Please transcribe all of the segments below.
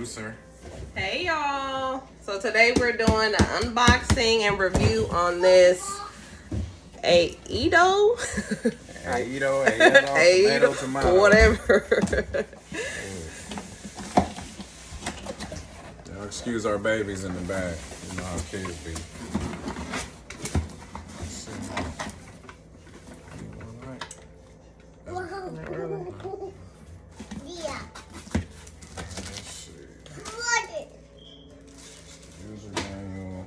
Juicer. Hey y'all! So today we're doing an unboxing and review on this Aeitto. Aeitto, tomato. Whatever. Y'all excuse our babies in the back. You know how kids be. Yeah. Let's see. User manual.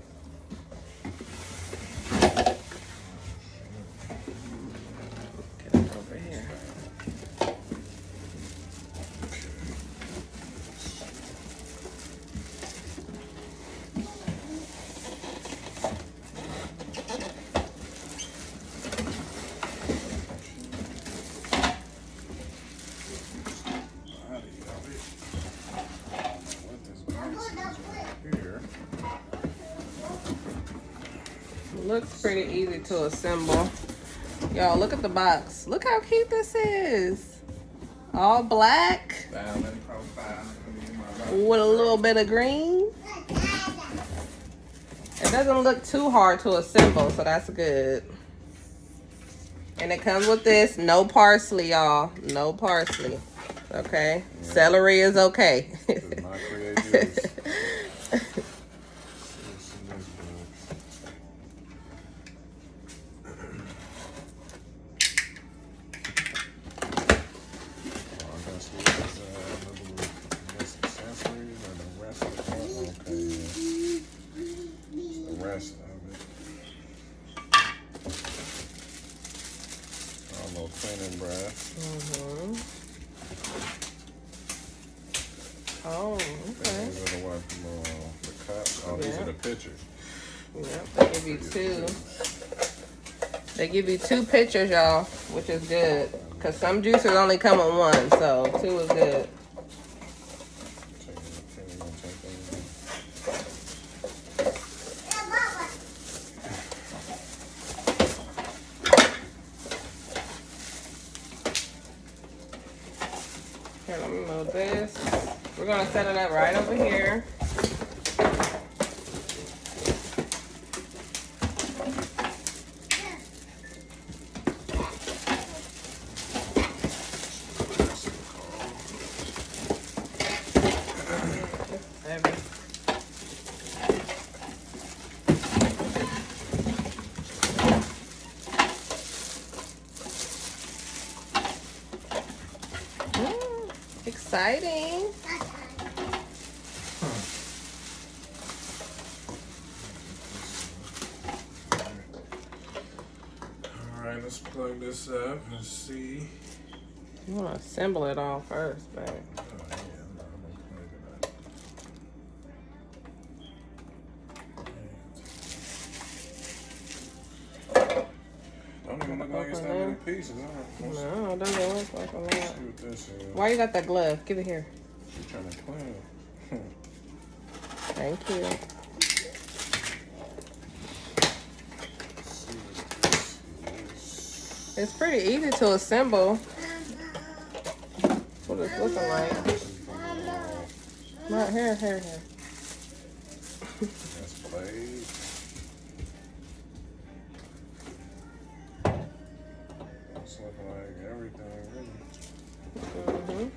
Get it over here. Looks pretty easy to assemble. Y'all, look at the box. Look how cute this is. All black with a little bit of green. It doesn't look too hard to assemble, so that's good. And it comes with this. No parsley, y'all. No parsley. Okay? Yeah. Celery is okay. Does not create juice. Cleaning brush. Oh, okay. These are the cups. Oh, these are the pitchers. Yep, they give you two. They give you two pitchers, y'all, which is good. Because some juicers only come in one, so two is good. Here, let me move this. We're gonna set it up right over here. Exciting. Alright, let's plug this up and see. You want to assemble it all first, babe. Oh, yeah, I'm gonna plug it up. Don't even look like it's that many pieces. No, it doesn't look like a lot. See what this is. Why you got that glove? Give it here. She's trying to clean. Thank you. It's pretty easy to assemble. That's what it's looking like. Right here. That's played. It's looking like everything, really.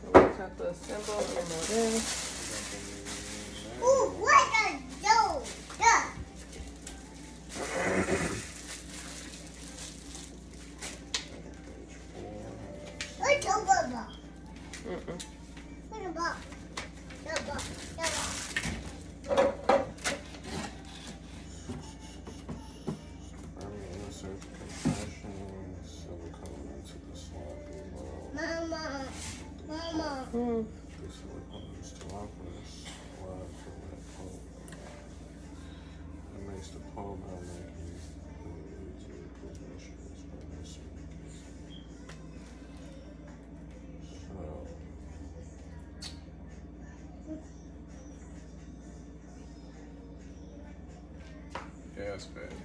We just have to assemble and all this. Ooh, what a dough! What's the bubble? What a bubble? Mama. This silicone is to office. Pulp. It makes the pulp by making it easier to position this by this. So. Yes, baby.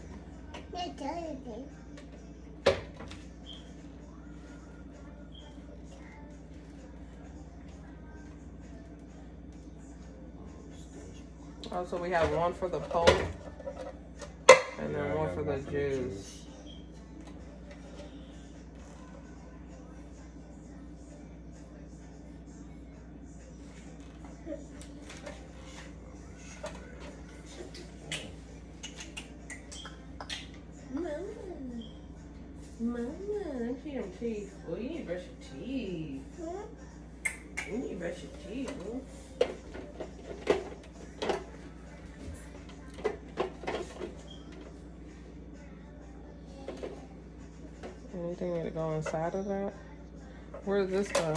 Oh, so we have one for the pulp and then one for the juice. Mama, let me see them teeth. Oh, you need to brush your teeth. You need to brush your teeth, boo. Anything need to go inside of that? Where does this go?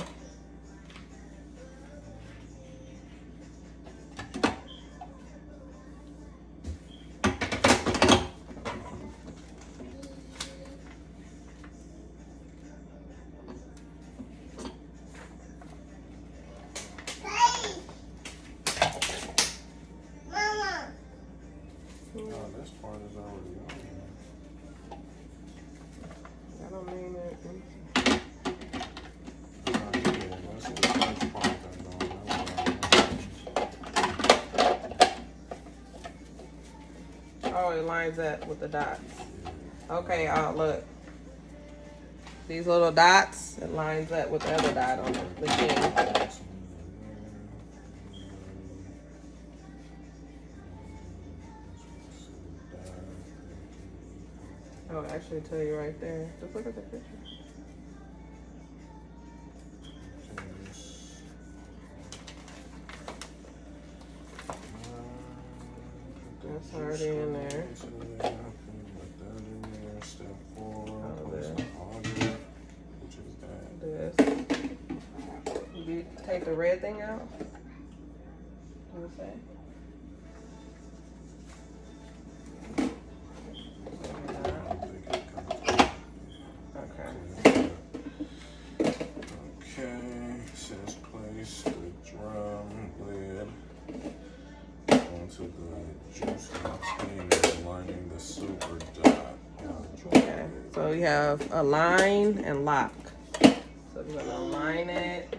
This part is already on here. I don't mean it. That's the first part that's on. Oh, it lines up with the dots. Okay, look. These little dots, it lines up with the other dot on the machine. Oh, actually tell you right there. Just look at the picture. That's already in there. Put that in there. Step 4. Place the auger, which is that. This. You take the red thing out? What do you say? Okay, says place the drum lid onto the juice container, lining the silver dot. Okay, so we have align and lock. So we're gonna align it.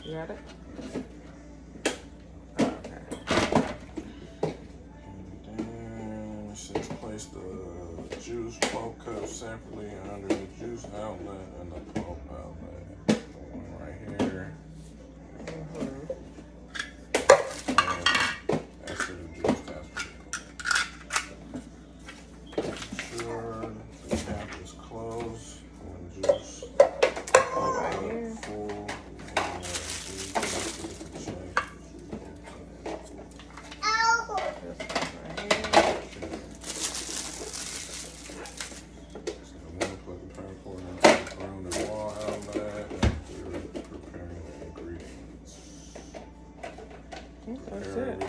You got it? Okay. And then it says place the juice pulp cup separately under the juice outlet and the pulp outlet. The one right here. That's for the juice tap. Sure the cap is closed when juice Right here. full. That's it.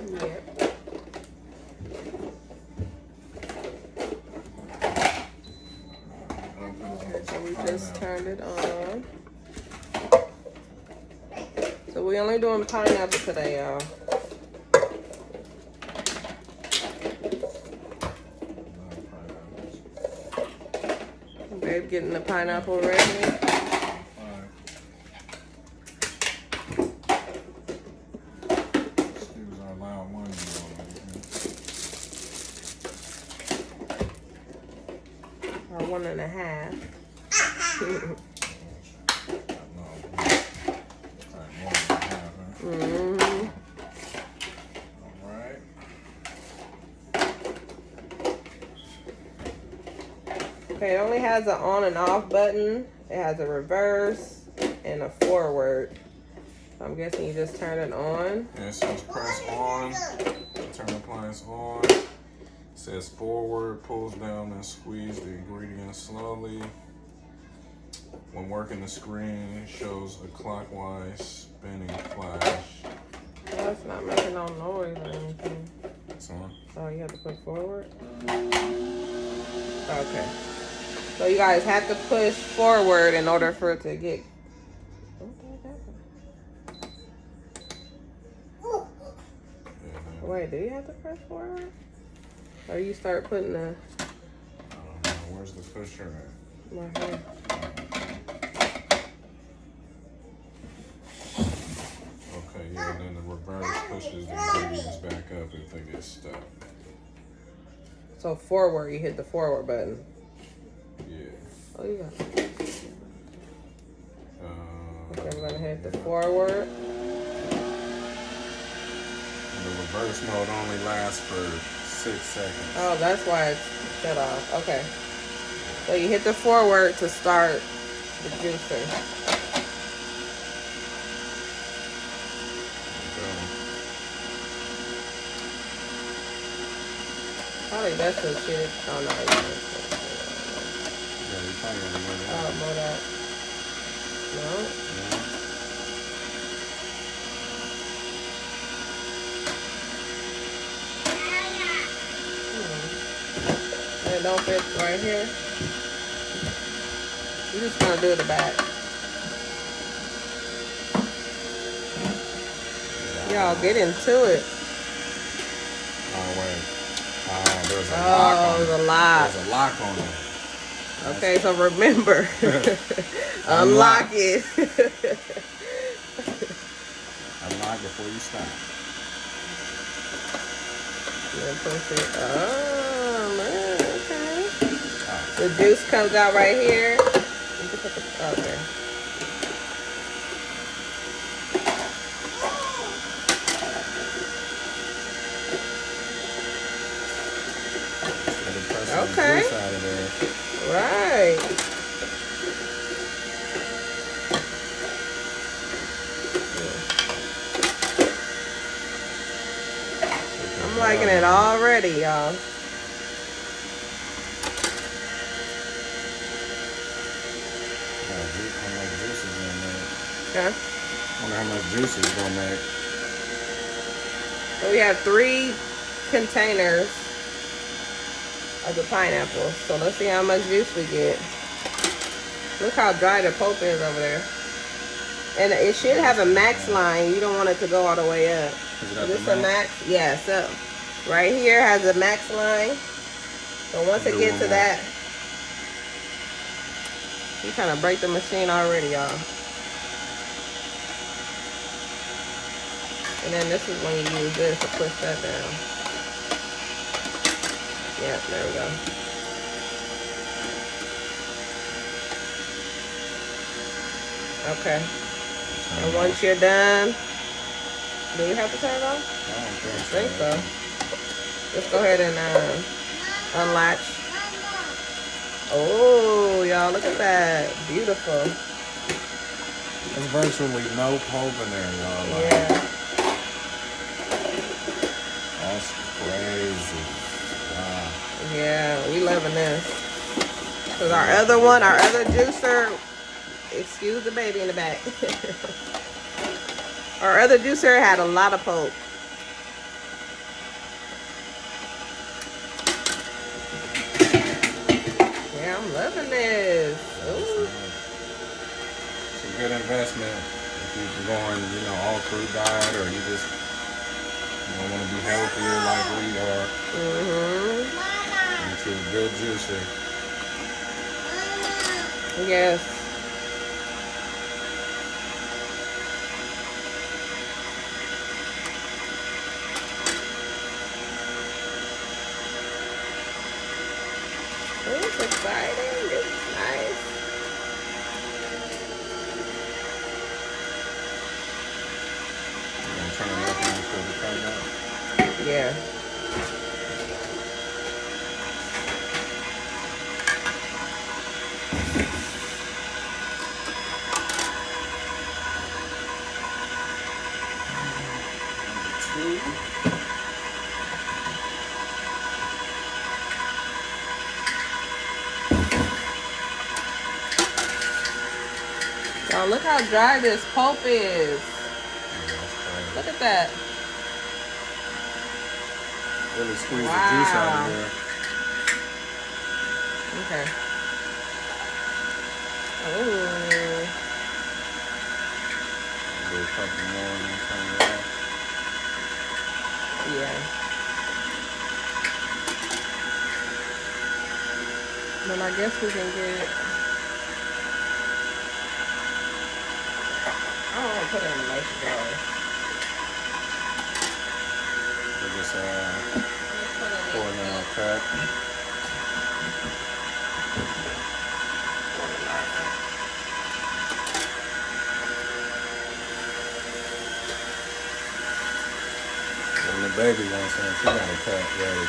Yep. Okay, so we just turned it on. So we only doing pineapple today, y'all. Babe getting the pineapple ready. Or 1.5. Mm-hmm. Alright. Okay, it only has an on and off button. It has a reverse and a forward. So I'm guessing you just turn it on. Yeah, it says press on. Turn the appliance on. It says forward, pulls down and squeeze the ingredients slowly. When working the screen, shows a clockwise spinning flash. Well, it's not making no noise or anything. It's on. Oh, you have to push forward? Okay. So you guys have to push forward in order for it to get... What the heck happened? Wait, do you have to push forward? Or you start putting the... I don't know. Where's the pusher at? Right here. Okay, yeah, and then the reverse pushes the ingredients back up if they get stuck. So forward, you hit the forward button. Yeah. Oh, you got it. Okay, I'm gonna hit the yeah. forward. And the reverse mode only lasts for 6 seconds. Oh, that's why it's shut off. Okay. So you hit the forward to start the juicer. Probably that's the shit. Oh, no. Yeah, you probably gotta go there. Oh, more that. No. It don't fit right here. We're just gonna do the back. Y'all get into it. Oh, wait. There's a lock on it. There's a lock. There's a lock on it. Okay, so remember. Unlock it. Unlock before you stop. Then push it. Oh, man, okay. The juice comes out right here. Okay. Okay. Juice out of there. Right. I'm liking it already, y'all. Okay. I wonder how much juice it's gonna make. So we have 3 containers of the pineapple. So let's see how much juice we get. Look how dry the pulp is over there. And it should have a max line. You don't want it to go all the way up. Is this a max? Yeah, so right here has a max line. So once it gets to that, you're trying to break the machine already, y'all. And then this is when you use this to push that down. Yep, there we go. Okay. And once you're done, do we have to turn it off? I don't think so. Let's go ahead and unlatch. Oh, y'all, look at that. Beautiful. There's virtually no pulp in there, y'all. Like, Yeah. that's crazy. Wow. Yeah, we loving this. Because our other juicer, excuse the baby in the back. Our other juicer had a lot of pulp. Yeah, I'm loving this. Ooh. It's a good investment if you're going, all fruit diet, or you just want to be healthier like we are. Into a good juicer. Yes. Oh, it's exciting. It's nice. You gonna turn it up until it comes out? Yeah. Y'all, look how dry this pulp is. Look at that. Really squeeze the juice out of here. Okay. Ooh. Do a couple more and then turn it off. Yeah. But I guess we can get. I don't want to put it in the mason jar. We're just pouring in our cut. When the baby wants some, she got a cut ready.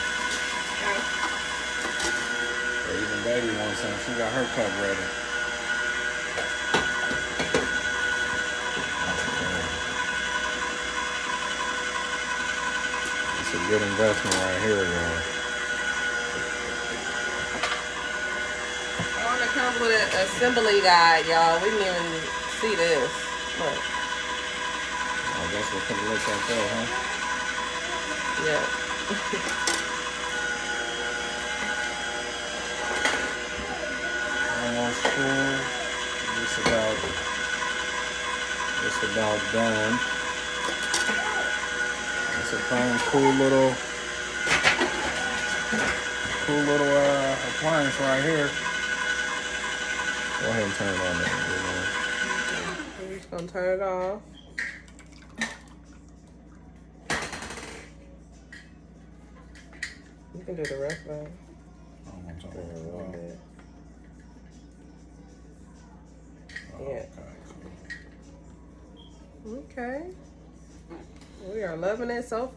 Or even baby wants some, she got her cup ready. It's a good investment right here, y'all. I want to come with an assembly guide, y'all. We didn't even see this. Look. I guess we'll put a look at that, huh? Yeah. Almost full. Just about done. It's a fine, cool little appliance right here. Go ahead and turn it on there. We're just gonna turn it off. You can do the rest of it. I'm gonna turn it off. Yeah. Okay, cool. Okay. We are loving it so